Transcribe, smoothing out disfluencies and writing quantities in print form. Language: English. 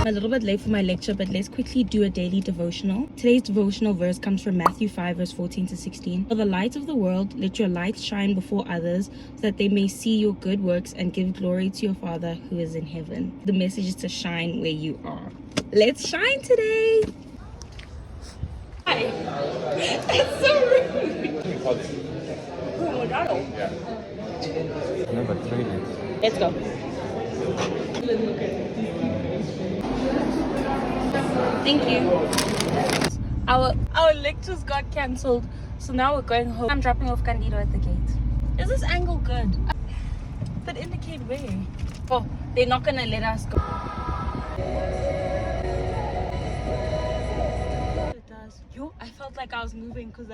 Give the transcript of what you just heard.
I'm a little bit late for my lecture, but let's quickly do a daily devotional. Today's devotional verse comes from Matthew 5 verse 14 to 16. For the light of the world, let your light shine before others, so that they may see your good works and give glory to your Father who is in heaven. The message is to shine where you are. Let's shine today. Hi. That's so rude. No, but trade it. Let's go. Thank you. Our lectures got cancelled, so now we're going home. I'm dropping off Candido at the gate. Is this angle good? But indicate where? Oh, they're not gonna let us go. It does. Yo, I felt like I was moving because